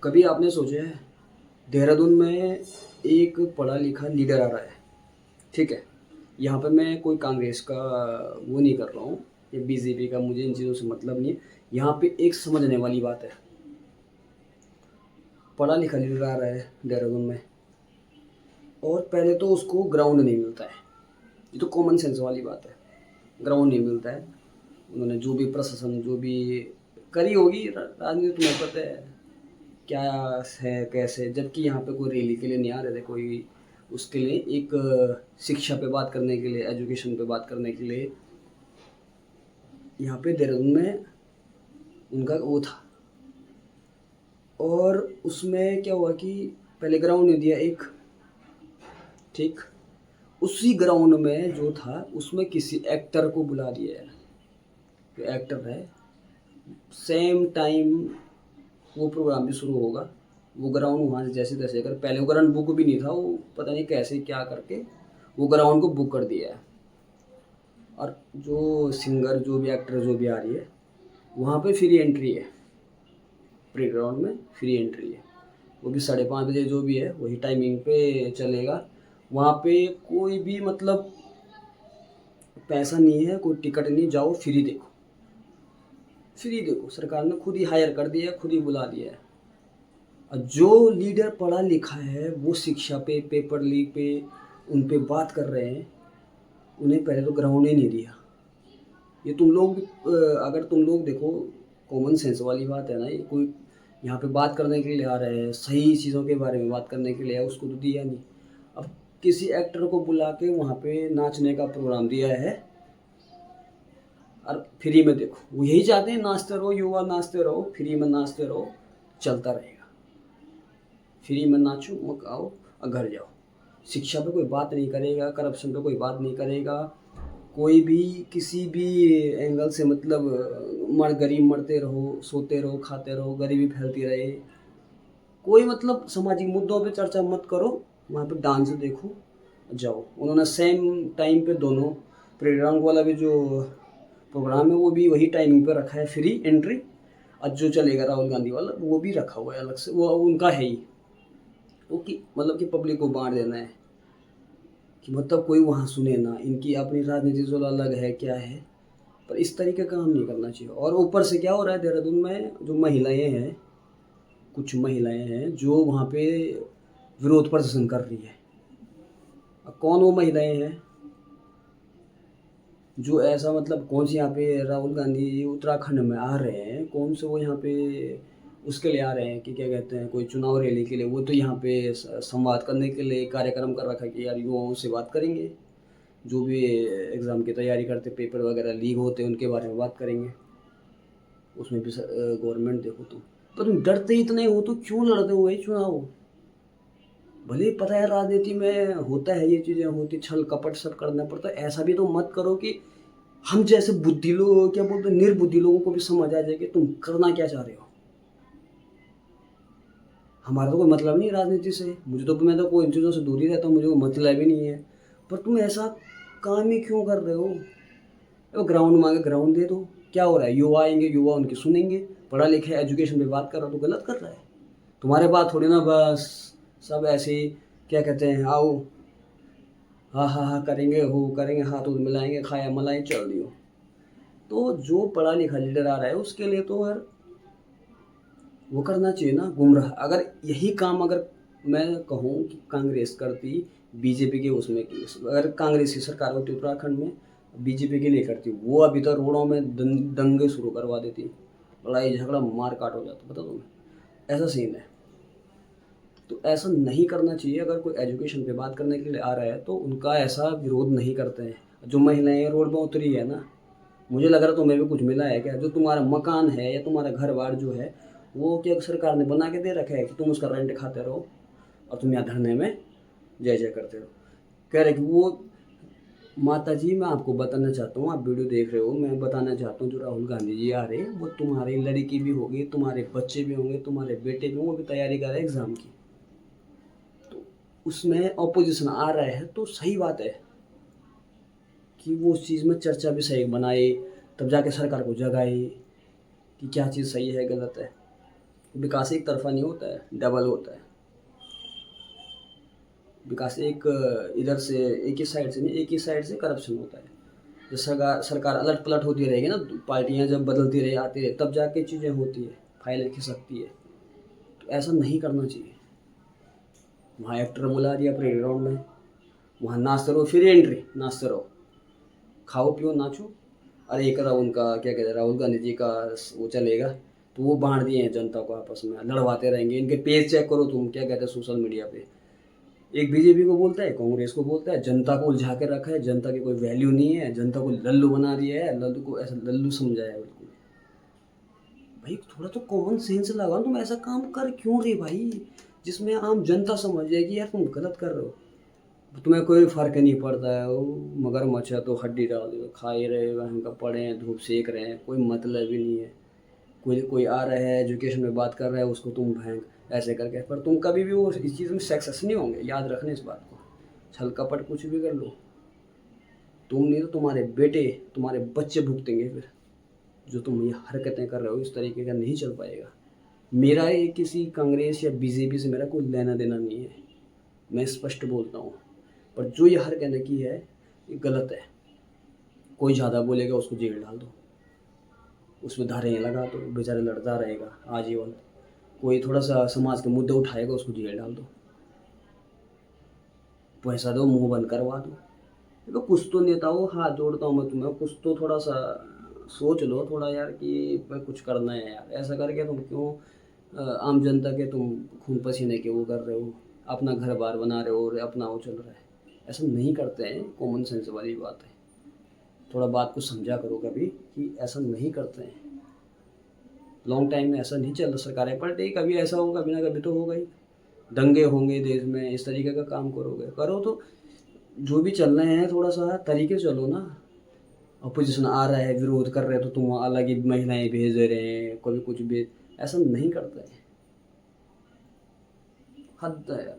कभी आपने सोचा है देहरादून में एक पढ़ा लिखा लीडर आ रहा है, ठीक है। यहाँ पे मैं कोई कांग्रेस का वो नहीं कर रहा हूँ या बीजेपी का, मुझे इन चीज़ों से मतलब नहीं है। यहाँ पे एक समझने वाली बात है, पढ़ा लिखा लीडर आ रहा है देहरादून में और पहले तो उसको ग्राउंड नहीं मिलता है। ये तो कॉमन सेंस वाली बात है, ग्राउंड नहीं मिलता है। उन्होंने जो भी प्रशासन जो भी करी होगी राजनीति, तुम्हें पता है क्या है कैसे, जबकि यहाँ पे कोई रैली के लिए नहीं आ रहे थे, कोई उसके लिए एक शिक्षा पे बात करने के लिए, एजुकेशन पे बात करने के लिए यहाँ पे देहरादून में उनका वो था। और उसमें क्या हुआ कि पहले ग्राउंड नहीं दिया एक, ठीक। उसी ग्राउंड में जो था उसमें किसी एक्टर को बुला दिया है, जो एक्टर है सेम टाइम वो प्रोग्राम भी शुरू होगा। वो ग्राउंड वहाँ से जैसे तैसे कर, पहले वो ग्राउंड बुक भी नहीं था, वो पता नहीं कैसे क्या करके वो ग्राउंड को बुक कर दिया है। और जो सिंगर जो भी एक्टर जो भी आ रही है वहाँ पे फ्री एंट्री है, प्ले ग्राउंड में फ्री एंट्री है। वो भी 5:30 बजे जो भी है वही टाइमिंग पे चलेगा। वहाँ पे कोई भी मतलब पैसा नहीं है, कोई टिकट नहीं, जाओ फ्री देखो, फ्री देखो। सरकार ने खुद ही हायर कर दिया है, खुद ही बुला दिया है। और जो लीडर पढ़ा लिखा है वो शिक्षा पे, पेपर लीक पे, उन पे बात कर रहे हैं, उन्हें पहले तो ग्राउंड ही नहीं दिया। ये तुम लोग अगर तुम लोग देखो, कॉमन सेंस वाली बात है ना, ये कोई यहाँ पे बात करने के लिए आ रहे हैं, सही चीज़ों के बारे में बात करने के लिए, उसको तो दिया नहीं। अब किसी एक्टर को बुला के वहाँ पे नाचने का प्रोग्राम दिया है और फ्री में देखो। वो यही चाहते हैं, नाचते रहो युवा, नाचते रहो, फ्री में नाचते रहो, चलता रहेगा। फ्री में नाचो, मकाओ और घर जाओ। शिक्षा पे कोई बात नहीं करेगा, करप्शन पे कोई बात नहीं करेगा, कोई भी किसी भी एंगल से मतलब गरीब मरते रहो, सोते रहो, खाते रहो, गरीबी फैलती रहे, कोई मतलब सामाजिक मुद्दों पे चर्चा मत करो। वहाँ पे डांस देखो, जाओ। उन्होंने सेम टाइम पे दोनों प्रोग्राम वाला भी जो प्रोग्राम है वो भी वही टाइमिंग पे रखा है, फ्री एंट्री। और जो चलेगा राहुल गांधी वाला वो भी रखा हुआ है अलग से, वो उनका है ही। तो कि मतलब कि पब्लिक को बांट देना है कि मतलब कोई वहाँ सुने ना, इनकी अपनी राजनीति जो अलग है क्या है, पर इस तरीके का काम नहीं करना चाहिए। और ऊपर से क्या हो रहा है देहरादून में, जो महिलाएं हैं, कुछ महिलाएं हैं जो वहाँ पे विरोध प्रदर्शन कर रही है। अब कौन वो महिलाएं हैं जो ऐसा मतलब, कौन सी यहाँ पे राहुल गांधी उत्तराखंड में आ रहे हैं, कौन से वो यहाँ पे उसके लिए आ रहे हैं कि क्या कहते हैं, कोई चुनाव रैली के लिए। वो तो यहाँ पे संवाद करने के लिए कार्यक्रम कर रखा है कि यार युवाओं से बात करेंगे, जो भी एग्ज़ाम की तैयारी करते, पेपर वगैरह लीक होते हैं उनके बारे में बात करेंगे। उसमें भी गवर्नमेंट देखो तुम, पर तुम डरते इतने हो तो क्यों लड़ते हो भाई चुनाव। भले ही पता है राजनीति में होता है, ये चीज़ें होती, छल कपट सब करना पड़ता है, ऐसा भी तो मत करो कि हम जैसे बुद्धि लोग, क्या बोलते हैं, निर्बुद्धि लोगों को भी समझ आ जाए कि तुम करना क्या चाह रहे हो। हमारा तो कोई मतलब नहीं राजनीति से, मुझे तो, मैं तो कोई इन चीज़ों से दूर ही रहता हूँ, मुझे कोई मतलब ही नहीं है। पर तुम ऐसा काम ही क्यों कर रहे हो। तो ग्राउंड मांगे ग्राउंड दे दो, क्या हो रहा है, युवा आएंगे, युवा उनकी सुनेंगे। पढ़ा लिखा एजुकेशन पे बात कर रहा तो गलत कर रहा है। तुम्हारे बात थोड़ी ना बस सब ऐसे ही, क्या कहते हैं, आओ हाँ हाँ हाँ करेंगे, हो करेंगे, हाथ उथ मिलाएंगे, खाया मलाई, चल दियो। तो जो पढ़ा लिखा लीडर आ रहा है उसके लिए तो यार वो करना चाहिए ना, गुमराह। अगर यही काम अगर मैं कहूँ कि कांग्रेस करती, बीजेपी के उसमें की, अगर कांग्रेस की सरकार होती उत्तराखंड में, बीजेपी के लिए करती, वो अभी तो रोडों में दंगे शुरू करवा देती, लड़ाई झगड़ा मार काट हो जाता, पता तुम्हें, ऐसा सीन है। तो ऐसा नहीं करना चाहिए। अगर कोई एजुकेशन पे बात करने के लिए आ रहा है तो उनका ऐसा विरोध नहीं करते हैं। जो महिलाएं रोड पर उतरी है ना, मुझे लग रहा तुम्हें भी कुछ मिला है क्या, जो तुम्हारा मकान है या तुम्हारा घर बार जो है वो क्या सरकार ने बना के दे रखा है कि तुम उसका रेंट खाते रहो और तुम यहाँ धरने में जय जय करते रहो। कह रहे कि वो, माता जी मैं आपको बताना चाहता हूँ, आप वीडियो देख रहे हो, मैं बताना चाहता हूँ जो राहुल गांधी जी आ रहे हैं वो तुम्हारी लड़की भी होगी, तुम्हारे बच्चे भी होंगे, तुम्हारे बेटे भी होंगे, वो भी तैयारी कर रहे हैं एग्ज़ाम की। तो उसमें ऑपोजिशन आ रहा है तो सही बात है कि वो उस चीज़ में चर्चा भी सही बनाए, तब जाके सरकार को जगाए कि क्या चीज़ सही है गलत है। विकास एक तरफा नहीं होता है, डबल होता है। विकास एक इधर से एक ही साइड से नहीं, एक ही साइड से करप्शन होता है। जब सरकार सरकार अलट पलट होती रहेगी ना, पार्टियां जब बदलती रहे आती रहे, तब जाके चीज़ें होती है, फाइलें खिसकती है। तो ऐसा नहीं करना चाहिए। वहाँ एक्टर बुला दिया परेड ग्राउंड में, वहाँ नाचते रहो, फिर एंट्री, नाचते रहो, खाओ पियो नाचो। अरे एक उनका क्या कहते हैं, राहुल गांधी जी का वो चलेगा, तो वो बांट दिए हैं जनता को, आपस में लड़वाते रहेंगे। इनके पेज चेक करो तुम, क्या कहते हैं सोशल मीडिया पे, एक बीजेपी को बोलता है, कांग्रेस को बोलता है, जनता को उलझा के रखा है, जनता की कोई वैल्यू नहीं है, जनता को लल्लू बना दिया है, लल्लू को ऐसा लल्लू समझाया है बिल्कुल। भाई थोड़ा तो कॉमन सेंस लगाओ, तुम ऐसा काम कर क्यों रहे भाई, जिसमें आम जनता समझ जाए कि यार तुम गलत कर रहे हो। तुम्हें कोई फर्क नहीं पड़ता है, वो मगरमच्छ है तो हड्डी डाल दो, खा ही रहे, वहाँ का पड़े हैं, धूप सेक रहे हैं, कोई मतलब ही नहीं है। कोई कोई आ रहा है एजुकेशन में बात कर रहा है, उसको तुम भैंक ऐसे करके, पर तुम कभी भी वो इस चीज़ में सक्सेस नहीं होंगे, याद रखने इस बात को। छल कपट कुछ भी कर लो, तुम नहीं तो तुम्हारे बेटे, तुम्हारे बच्चे भुगतेंगे फिर। जो तुम ये हरकतें कर रहे हो इस तरीके का नहीं चल पाएगा। मेरा ये किसी कांग्रेस या बीजेपी से मेरा कोई लेना देना नहीं है, मैं स्पष्ट बोलता हूँ। पर जो ये हरकतें की है ये गलत है। कोई ज़्यादा बोलेगा उसको जेल डाल दो, उसमें धारें लगा दो, बेचारे लड़ता रहेगा आजीवन। कोई थोड़ा सा समाज के मुद्दे उठाएगा उसको जेल डाल दो, पैसा दो, मुंह बंद करवा दो। देखो कुछ तो नेताओं, हाथ जोड़ता हूँ मैं तुम्हें, कुछ तो थोड़ा सा सोच लो थोड़ा यार कि भाई कुछ करना है यार। ऐसा करके तुम क्यों आम जनता के तुम खून पसीने के वो कर रहे हो, अपना घर बार बना रहे हो और अपना वो चल रहा है। ऐसा नहीं करते हैं, कॉमन सेंस वाली बात है। थोड़ा बात को समझा करो कभी कि ऐसा नहीं करते हैं। लॉन्ग टाइम में ऐसा नहीं चल रहा, सरकारें पलटे, कभी ऐसा होगा, कभी ना कभी तो होगा ही। दंगे होंगे देश में, इस तरीके का काम करोगे, करो तो जो भी चल रहे हैं थोड़ा सा तरीके चलो ना। अपोजिशन आ रहा है, विरोध कर रहे हैं, तो तुम अलग ही महिलाएं भेज दे रहे हैं, कभी कुछ भी, ऐसा नहीं करते हैं। हद है यार।